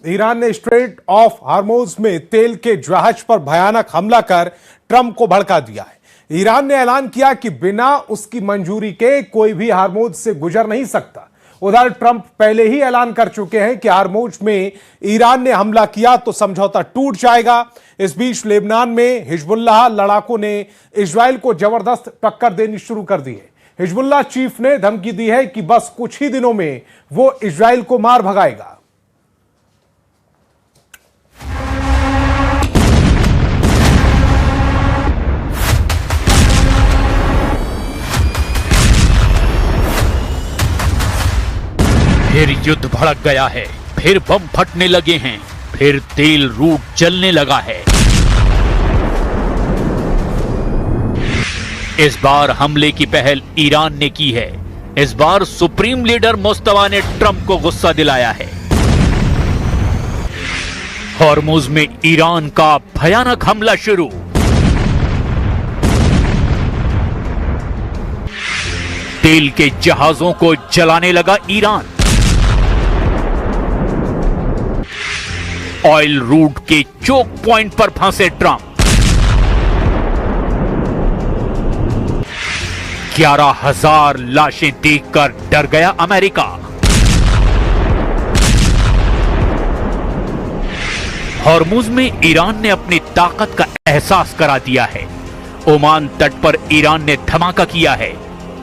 Iran ने straight of हार्मोज में तेल के जहाज पर भयानक हमला कर ट्रंप को भड़का दिया है। ईरान ने ऐलान किया कि बिना उसकी मंजूरी के कोई भी हार्मोज से गुजर नहीं सकता। उधर ट्रंप पहले ही ऐलान कर चुके हैं कि हार्मोज में ईरान ने हमला किया तो समझौता टूट जाएगा। इस बीच लेबनान में हिजबुल्लाह लड़ाकों ने इजराइल को जबरदस्त टक्कर देनी शुरू कर दी है। हिजबुल्लाह चीफ ने धमकी दी है कि बस कुछ ही दिनों में वो इजराइल को मार भगाएगा। फिर युद्ध भड़क गया है, फिर बम फटने लगे हैं, फिर तेल रूट जलने लगा है। इस बार हमले की पहल ईरान ने की है। इस बार सुप्रीम लीडर मुस्तफा ने ट्रंप को गुस्सा दिलाया है। हॉर्मुज में ईरान का भयानक हमला शुरू। तेल के जहाजों को जलाने लगा ईरान। ऑयल रूट के चोक पॉइंट पर फंसे ट्रंप। 11,000 लाशें देखकर डर गया अमेरिका। हॉर्मुज में ईरान ने अपनी ताकत का एहसास करा दिया है। ओमान तट पर ईरान ने धमाका किया है।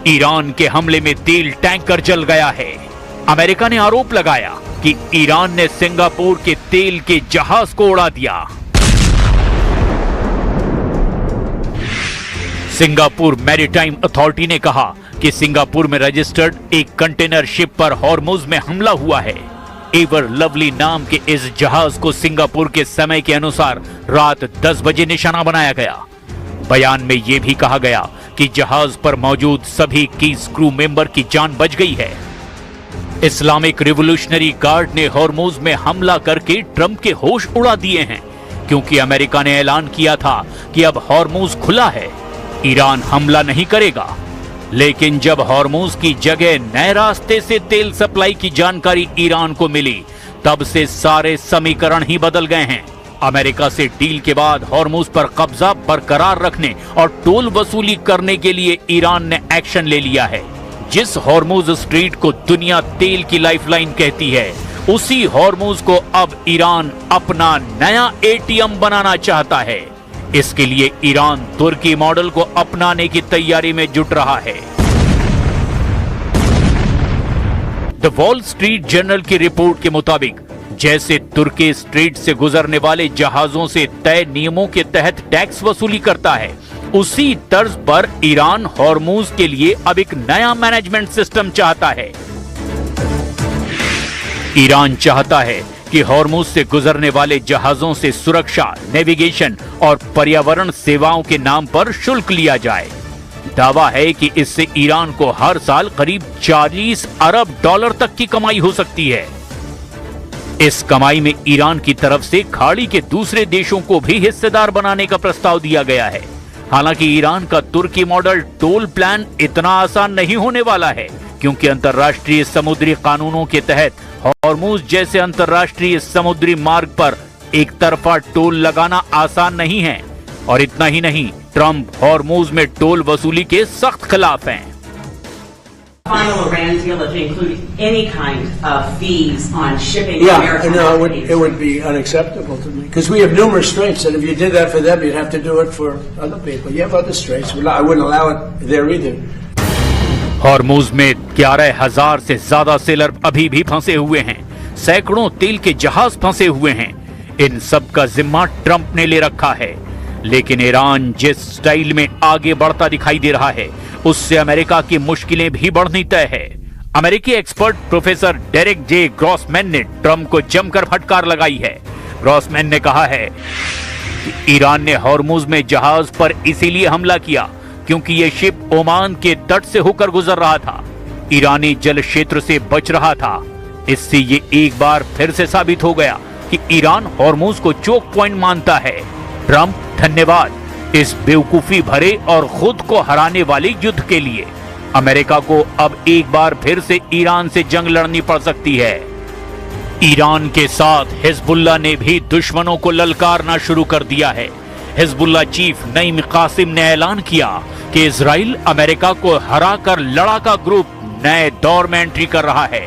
ईरान के हमले में तेल टैंकर जल गया है। अमेरिका ने आरोप लगाया कि ईरान ने सिंगापुर के तेल के जहाज को उड़ा दिया। सिंगापुर मैरीटाइम अथॉरिटी ने कहा कि सिंगापुर में रजिस्टर्ड एक कंटेनर शिप पर हॉर्मुज में हमला हुआ है। एवर लवली नाम के इस जहाज को सिंगापुर के समय के अनुसार रात 10 बजे निशाना बनाया गया। बयान में यह भी कहा गया कि जहाज पर मौजूद सभी कीज क्रू मेंबर की जान बच गई है। इस्लामिक रिवॉल्यूशनरी गार्ड ने हॉर्मुज में हमला करके ट्रंप के होश उड़ा दिए हैं, क्योंकि अमेरिका ने ऐलान किया था कि अब हॉर्मुज खुला है, ईरान हमला नहीं करेगा। लेकिन जब हॉर्मुज की जगह नए रास्ते से तेल सप्लाई की जानकारी ईरान को मिली, तब से सारे समीकरण ही बदल गए हैं। अमेरिका से डील के बाद हॉर्मुज पर कब्जा बरकरार रखने और टोल वसूली करने के लिए ईरान ने एक्शन ले लिया है। जिस हॉर्मुज स्ट्रीट को दुनिया तेल की लाइफलाइन कहती है, उसी हॉर्मुज को अब ईरान अपना नया एटीएम बनाना चाहता है। इसके लिए ईरान तुर्की मॉडल को अपनाने की तैयारी में जुट रहा है। द वॉल स्ट्रीट जर्नल की रिपोर्ट के मुताबिक जैसे तुर्की स्ट्रीट से गुजरने वाले जहाजों से तय नियमों के तहत टैक्स वसूली करता है, उसी तर्ज पर ईरान हॉर्मुज के लिए अब एक नया मैनेजमेंट सिस्टम चाहता है। ईरान चाहता है कि हॉर्मुज से गुजरने वाले जहाजों से सुरक्षा, नेविगेशन और पर्यावरण सेवाओं के नाम पर शुल्क लिया जाए। दावा है कि इससे ईरान को हर साल करीब 40 अरब डॉलर तक की कमाई हो सकती है। इस कमाई में ईरान की तरफ से खाड़ी के दूसरे देशों को भी हिस्सेदार बनाने का प्रस्ताव दिया गया है। हालांकि ईरान का तुर्की मॉडल टोल प्लान इतना आसान नहीं होने वाला है, क्योंकि अंतर्राष्ट्रीय समुद्री कानूनों के तहत हॉर्मुज जैसे अंतर्राष्ट्रीय समुद्री मार्ग पर एक तरफा टोल लगाना आसान नहीं है। और इतना ही नहीं, ट्रंप हॉर्मुज में टोल वसूली के सख्त खिलाफ हैं। Final Iran deal if it included any kind of fees on shipping. Yeah, no, it would be unacceptable to me because we have numerous straits, and if you did that for them, you'd have to do it for other people. You have other straits. I wouldn't allow it there either. Hormuz में 11,000 से ज्यादा seller अभी भी फंसे हुए हैं। सैकड़ों तेल के जहाज फंसे हुए हैं। इन सब का जिम्मा ट्रंप ने ले रखा है। लेकिन ईरान जिस स्टाइल में आगे बढ़ता दिखाई दे रहा है, उससे अमेरिका की मुश्किलें भी बढ़नी तय है। अमेरिकी एक्सपर्ट प्रोफेसर डेरेक जे ग्रॉसमैन ने ट्रंप को जमकर फटकार लगाई है। ग्रॉसमैन ने कहा है कि ईरान ने हॉर्मुज में जहाज पर इसीलिए हमला किया क्योंकि यह शिप ओमान के तट से होकर गुजर रहा था, ईरानी जल क्षेत्र से बच रहा था। इससे ये एक बार फिर से साबित हो गया कि ईरान हॉर्मुज को चोक पॉइंट मानता है। ट्रंप, धन्यवाद इस बेवकूफी भरे और खुद को हराने वाले युद्ध के लिए। अमेरिका को अब एक बार फिर से ईरान से जंग लड़नी पड़ सकती है। ईरान के साथ हिजबुल्लाह ने भी दुश्मनों को ललकारना शुरू कर दिया है। हिजबुल्लाह चीफ नईम कासिम ने ऐलान किया कि इजराइल अमेरिका को हराकर लड़ाका ग्रुप नए दौर में एंट्री कर रहा है।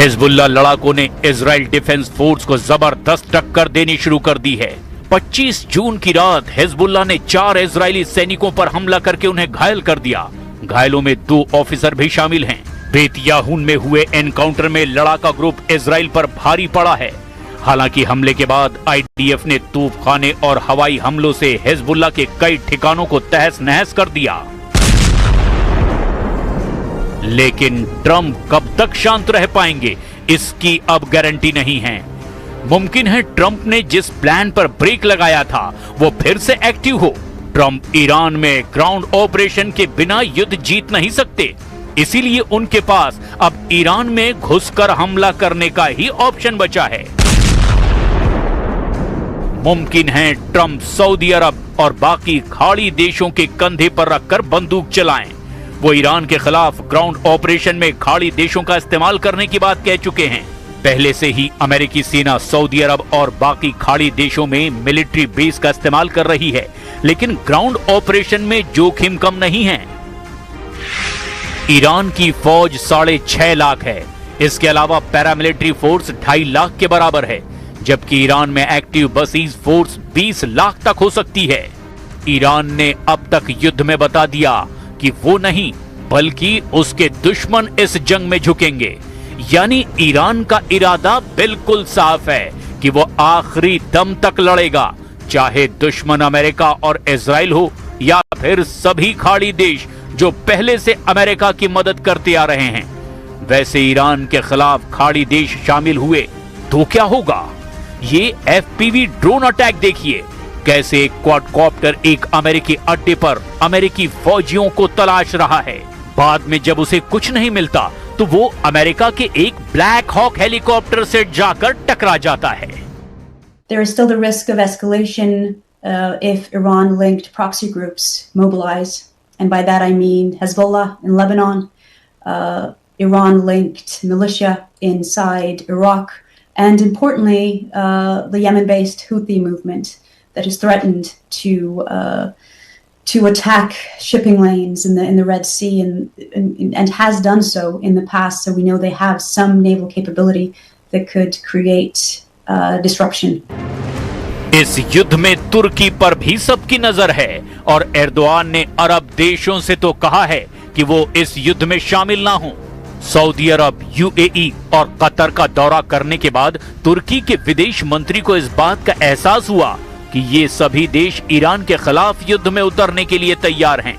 हिजबुल्लाह लड़ाकों ने इजराइल डिफेंस फोर्स को जबरदस्त टक्कर देनी शुरू कर दी है। 25 जून की रात हिजबुल्लाह ने 4 इजरायली सैनिकों पर हमला करके उन्हें घायल कर दिया। घायलों में 2 ऑफिसर भी शामिल हैं। बेत याहून में हुए एनकाउंटर में लड़ाका ग्रुप इजराइल पर भारी पड़ा है। हालांकि हमले के बाद आईडीएफ ने तूफखाने और हवाई हमलों से हिजबुल्लाह के कई ठिकानों को तहस नहस कर दिया। लेकिन ट्रंप कब तक शांत रह पाएंगे, इसकी अब गारंटी नहीं है। मुमकिन है ट्रंप ने जिस प्लान पर ब्रेक लगाया था वो फिर से एक्टिव हो। ट्रंप ईरान में ग्राउंड ऑपरेशन के बिना युद्ध जीत नहीं सकते, इसीलिए उनके पास अब ईरान में घुसकर हमला करने का ही ऑप्शन बचा है। मुमकिन है ट्रंप सऊदी अरब और बाकी खाड़ी देशों के कंधे पर रखकर बंदूक चलाएं। वो ईरान के खिलाफ ग्राउंड ऑपरेशन में खाड़ी देशों का इस्तेमाल करने की बात कह चुके हैं। पहले से ही अमेरिकी सेना सऊदी अरब और बाकी खाड़ी देशों में मिलिट्री बेस का इस्तेमाल कर रही है, लेकिन ग्राउंड ऑपरेशन में जोखिम कम नहीं है। ईरान की फौज 6.5 लाख है। इसके अलावा पैरामिलिट्री फोर्स 2.5 लाख के बराबर है, जबकि ईरान में एक्टिव बसीज फोर्स 20 लाख तक हो सकती है। ईरान ने अब तक युद्ध में बता दिया कि वो नहीं बल्कि उसके दुश्मन इस जंग में झुकेंगे। यानी ईरान का इरादा बिल्कुल साफ है कि वो आखिरी दम तक लड़ेगा, चाहे दुश्मन अमेरिका और इजराइल हो या फिर सभी खाड़ी देश जो पहले से अमेरिका की मदद करते आ रहे हैं। वैसे ईरान के खिलाफ खाड़ी देश शामिल हुए तो क्या होगा? ये एफपीवी ड्रोन अटैक देखिए, कैसे एक क्वाडकॉप्टर एक अमेरिकी अड्डे पर अमेरिकी फौजियों को तलाश रहा है। बाद में जब उसे कुछ नहीं मिलता तो वो अमेरिका के एक ब्लैक हॉक हेलीकॉप्टर से जाकर टकरा जाता है। There is still the risk of escalation if Iran-linked proxy groups mobilize, and by that I mean Hezbollah in Lebanon, Iran-linked militia inside Iraq, and importantly, the Yemen-based Houthi movement that is threatened to attack shipping lanes in the Red Sea and has done so in the past. So we know they have some naval capability that could create disruption. इस युद्ध में तुर्की पर भी सबकी नजर है और Erdogan ने अरब देशों से तो कहा है कि वो इस युद्ध में शामिल ना हो। सऊदी अरब, यूएई और कतर का दौरा करने के बाद तुर्की के विदेश मंत्री को इस बात का एहसास हुआ कि ये सभी देश ईरान के खिलाफ युद्ध में उतरने के लिए तैयार हैं।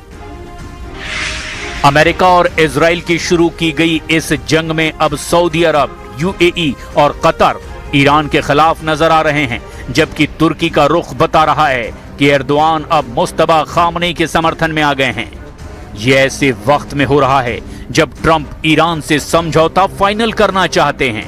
अमेरिका और इजराइल की शुरू की गई इस जंग में अब सऊदी अरब, यूएई और कतर ईरान के खिलाफ नजर आ रहे हैं, जबकि तुर्की का रुख बता रहा है कि एर्दोआन अब मुस्तफा खामनेई के समर्थन में आ गए हैं। ये ऐसे वक्त में हो रहा है जब ट्रंप ईरान से समझौता फाइनल करना चाहते हैं,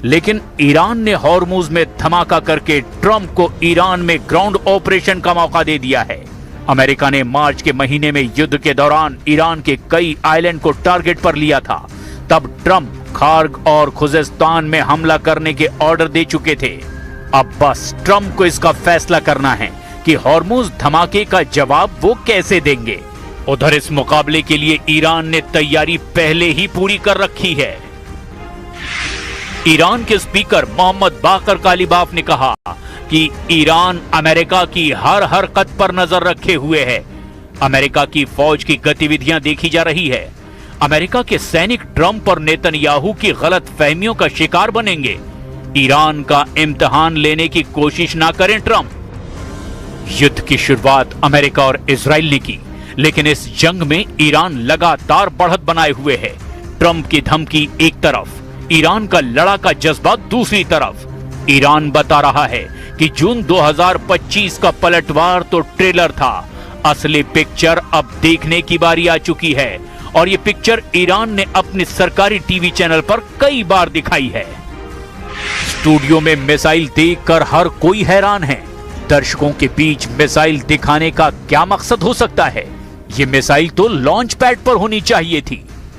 लेकिन ईरान ने हॉर्मुज में धमाका करके ट्रंप को ईरान में ग्राउंड ऑपरेशन का मौका दे दिया है। अमेरिका ने मार्च के महीने में युद्ध के दौरान ईरान के कई आइलैंड को टारगेट पर लिया था। तब ट्रंप खार्ग और खुजेस्तान में हमला करने के ऑर्डर दे चुके थे। अब बस ट्रंप को इसका फैसला करना है कि हॉर्मुज धमाके का जवाब वो कैसे देंगे। उधर इस मुकाबले के लिए ईरान ने तैयारी पहले ही पूरी कर रखी है। ईरान के स्पीकर मोहम्मद बाकर कालिबाफ ने कहा कि ईरान अमेरिका की हर हरकत पर नजर रखे हुए है। अमेरिका की फौज की गतिविधियां देखी जा रही है। अमेरिका के सैनिक ट्रंप और नेतन्याहू की गलत फहमियों का शिकार बनेंगे। ईरान का इम्तिहान लेने की कोशिश ना करें ट्रंप। युद्ध की शुरुआत अमेरिका और इजराइल ने की, लेकिन इस जंग में ईरान लगातार बढ़त बनाए हुए है। ट्रंप की धमकी एक तरफ, ईरान का लड़ाका जज्बा दूसरी तरफ। ईरान बता रहा है कि जून 2025 का पलटवार तो ट्रेलर था, असली पिक्चर अब देखने की बारी आ चुकी है और ये पिक्चर ईरान ने अपने सरकारी टीवी चैनल पर कई बार दिखाई है। स्टूडियो में मिसाइल देखकर हर कोई हैरान है। दर्शकों के बीच मिसाइल दिखाने का क्या मकसद हो सकता है? ये मिसाइल तो लॉन्च पैड पर होनी चाहिए थी।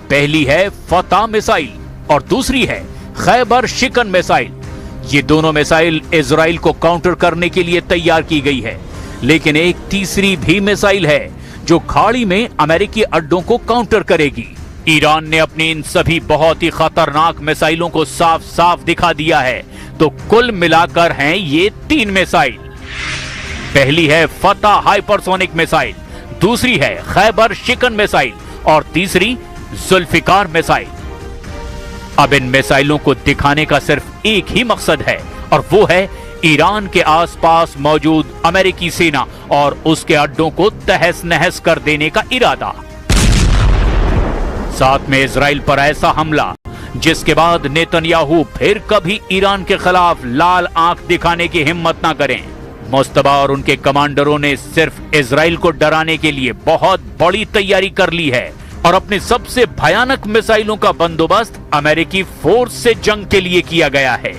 पहली है फतह मिसाइल और दूसरी है खैबर शिकन मिसाइल। ये दोनों मिसाइल इजराइल को काउंटर करने के लिए तैयार की गई है, लेकिन एक तीसरी भी मिसाइल है जो खाड़ी में अमेरिकी अड्डों को काउंटर करेगी। ईरान ने अपनी इन सभी बहुत ही खतरनाक मिसाइलों को साफ साफ दिखा दिया है, तो कुल मिलाकर हैं ये 3 मिसाइल। पहली है फतह हाइपरसोनिक मिसाइल, दूसरी है खैबर शिकन मिसाइल और तीसरी जुल्फिकार मिसाइल। अब इन मिसाइलों को दिखाने का सिर्फ एक ही मकसद है और वो है ईरान के आसपास मौजूद अमेरिकी सेना और उसके अड्डों को तहस नहस कर देने का इरादा। साथ में इजराइल पर ऐसा हमला जिसके बाद नेतन्याहू फिर कभी ईरान के खिलाफ लाल आंख दिखाने की हिम्मत ना करें। मुस्तबा और उनके कमांडरों ने सिर्फ इजराइल को डराने के लिए बहुत बड़ी तैयारी कर ली है और अपनी सबसे भयानक मिसाइलों का बंदोबस्त अमेरिकी फोर्स से जंग के लिए किया गया है।